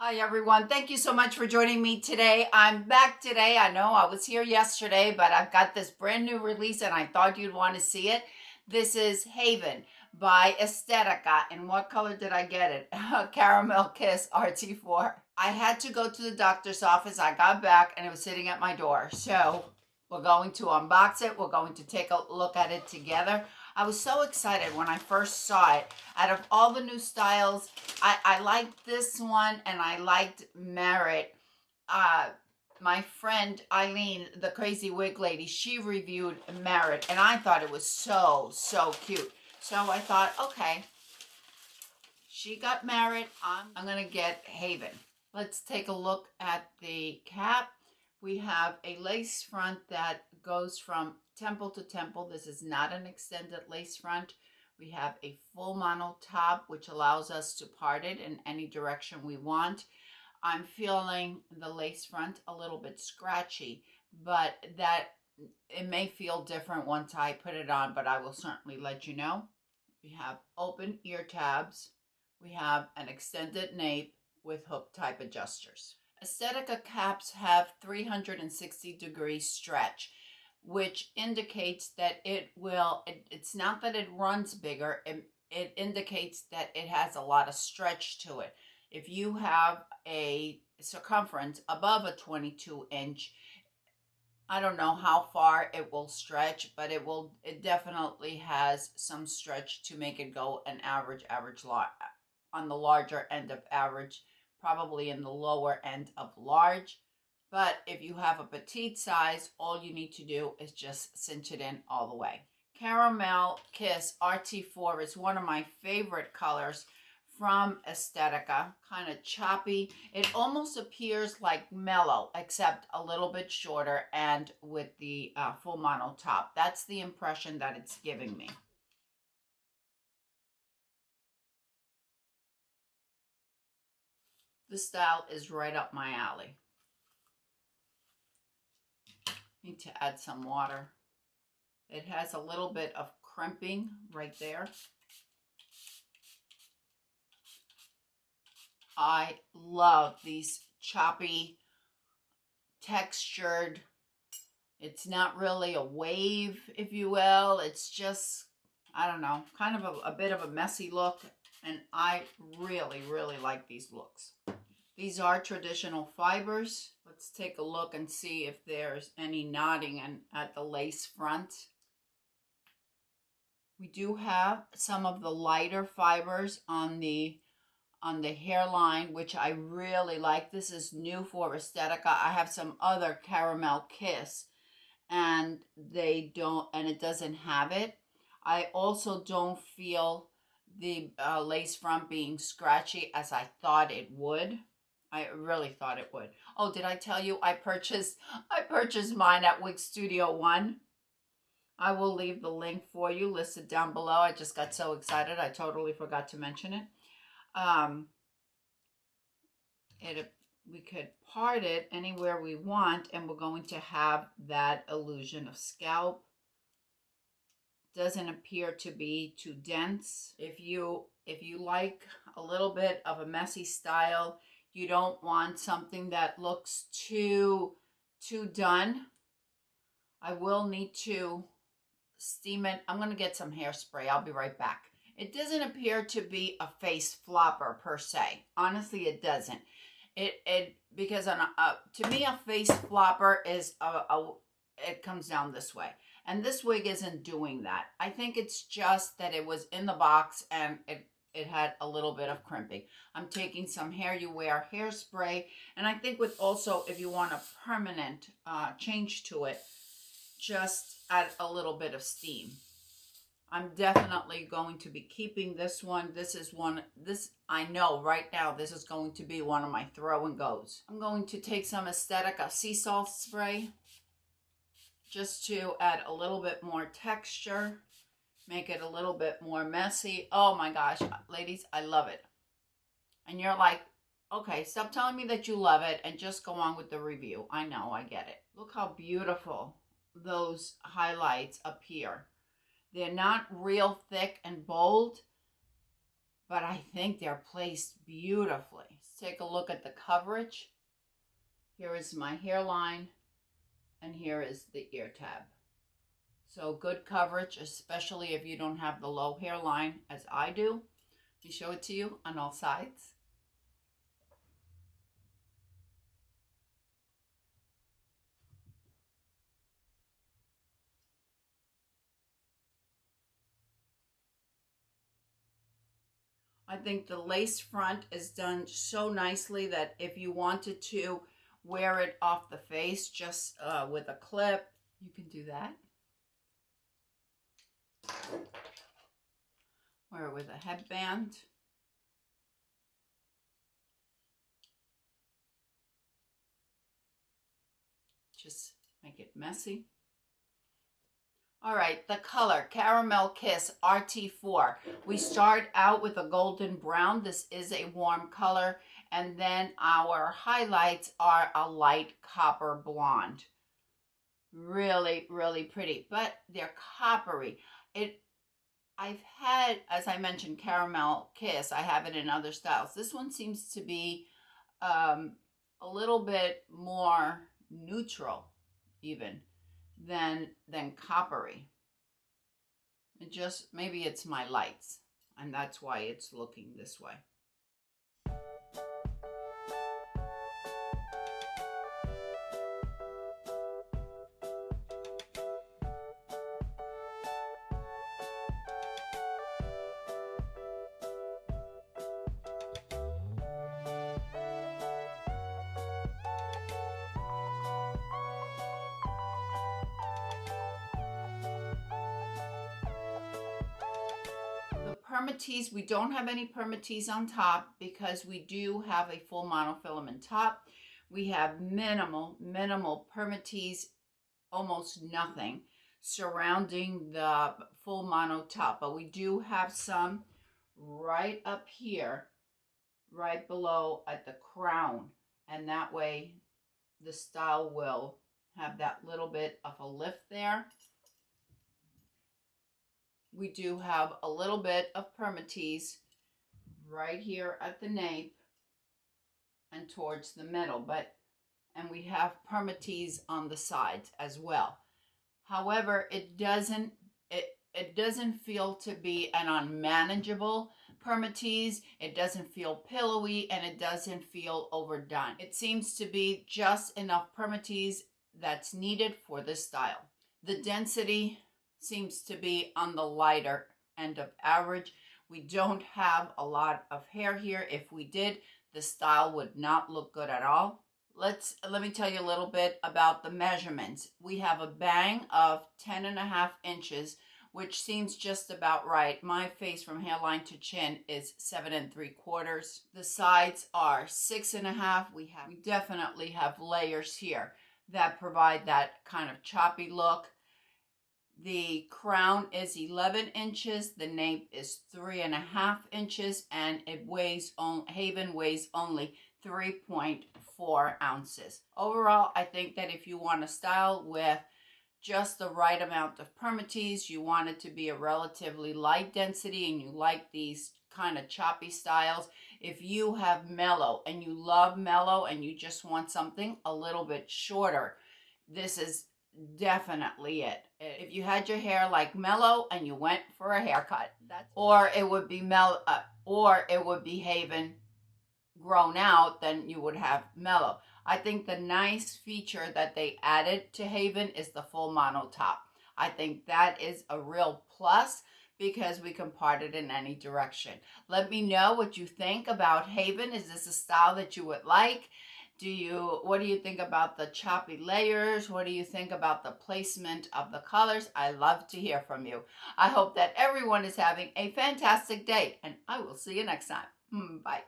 Hi, everyone. Thank you so much for joining me today. I'm back today. I know I was here yesterday, but I've got this brand new release and I thought you'd want to see it. This is Haven by Estetica. And what color did I get it? Caramel Kiss RT4. I had to go to the doctor's office. I got back and it was sitting at my door. So we're going to unbox it. We're going to take a look at it together. I was so excited when I first saw it. Out of all the new styles, I liked this one and I liked Merit. My friend Eileen, the crazy wig lady, she reviewed Merit and I thought it was so cute. So I thought, okay, she got Merit, I'm gonna get Haven. Let's take a look at the cap. We have a lace front that goes from temple to temple. This is not an extended lace front. We have a full mono top, which allows us to part it in any direction we want. I'm feeling the lace front a little bit scratchy, but that it may feel different once I put it on, but I will certainly let you know. We have open ear tabs. We have an extended nape with hook type adjusters. Estetica caps have 360-degree stretch, which indicates that it's not that it runs bigger, it indicates that it has a lot of stretch to it. If you have a circumference above a 22-inch, I don't know how far it will stretch, but it definitely has some stretch to make it go an average on the larger end of average, probably in the lower end of large. But if you have a petite size, all you need to do is just cinch it in all the way. Caramel Kiss RT4 is one of my favorite colors from Estetica. Kind of choppy. It almost appears like mellow, except a little bit shorter and with the full mono top. That's the impression that it's giving me. This style is right up my alley. Need to add some water. It has a little bit of crimping right there. I love these choppy, textured. It's not really a wave, if you will. It's just, I don't know, kind of a bit of a messy look. And I really like these looks. These are traditional fibers. Let's take a look and see if there's any knotting at the lace front. We do have some of the lighter fibers on the hairline, which I really like. This is new for Estetica. I have some other Caramel Kiss and it doesn't have it. I also don't feel the lace front being scratchy as I thought it would. I really thought it would. Oh, did I tell you I purchased mine at Wig Studio One? I will leave the link for you listed down below. I just got so excited. I totally forgot to mention it. We could part it anywhere we want, and we're going to have that illusion of scalp. Doesn't appear to be too dense. If you like a little bit of a messy style, you don't want something that looks too done, I will need to steam it. I'm going to get some hairspray. I'll be right back. It doesn't appear to be a face flopper per se. Honestly, it doesn't. Because to me a face flopper is it comes down this way, and this wig isn't doing that. I think it's just that it was in the box and it had a little bit of crimping. I'm taking some Hair You Wear hairspray, and I think with also, if you want a permanent change to it, just add a little bit of steam. I'm definitely going to be keeping this one. I know right now this is going to be one of my throw and goes. I'm going to take some Estetica sea salt spray just to add a little bit more texture, make it a little bit more messy. Oh my gosh, ladies, I love it. And you're like, okay, stop telling me that you love it and just go on with the review. I know, I get it. Look how beautiful those highlights appear. They're not real thick and bold, but I think they're placed beautifully. Let's take a look at the coverage. Here is my hairline, and here is the ear tab. So good coverage, especially if you don't have the low hairline as I do. Let me show it to you on all sides. I think the lace front is done so nicely that if you wanted to wear it off the face just with a clip, you can do that. Wear it with a headband. Just make it messy. All right, the color, Caramel Kiss RT4. We start out with a golden brown. This is a warm color. And then our highlights are a light copper blonde. Really, really pretty, but they're coppery. I've had, as I mentioned, Caramel Kiss. I have it in other styles. This one seems to be a little bit more neutral even than coppery. It just, maybe it's my lights, and that's why it's looking this way. Permatease, we don't have any Permatease on top because we do have a full monofilament top. We have minimal Permatease, almost nothing surrounding the full mono top, but we do have some right up here, right below at the crown, and that way the style will have that little bit of a lift there. We do have a little bit of Permatease right here at the nape and towards the middle, and we have Permatease on the sides as well. However, it doesn't feel to be an unmanageable Permatease. It doesn't feel pillowy, and it doesn't feel overdone. It seems to be just enough Permatease that's needed for this style. The density seems to be on the lighter end of average. We don't have a lot of hair here. If we did, the style would not look good at all. Let me tell you a little bit about the measurements. We have a bang of 10.5 inches, which seems just about right. My face from hairline to chin is 7 3/4. The sides are 6.5. We definitely have layers here that provide that kind of choppy look. The crown is 11 inches, the nape is 3.5 inches, and Haven weighs only 3.4 ounces. Overall, I think that if you want a style with just the right amount of Permatease, you want it to be a relatively light density, and you like these kind of choppy styles. If you have mellow and you love mellow and you just want something a little bit shorter, this is definitely it. If you had your hair like mellow and you went for a haircut, or it would be Haven grown out, then you would have mellow. I think the nice feature that they added to Haven is the full mono top. I think that is a real plus because we can part it in any direction. Let me know what you think about Haven. Is this a style that you would like? What do you think about the choppy layers? What do you think about the placement of the colors? I love to hear from you. I hope that everyone is having a fantastic day, and I will see you next time. Bye.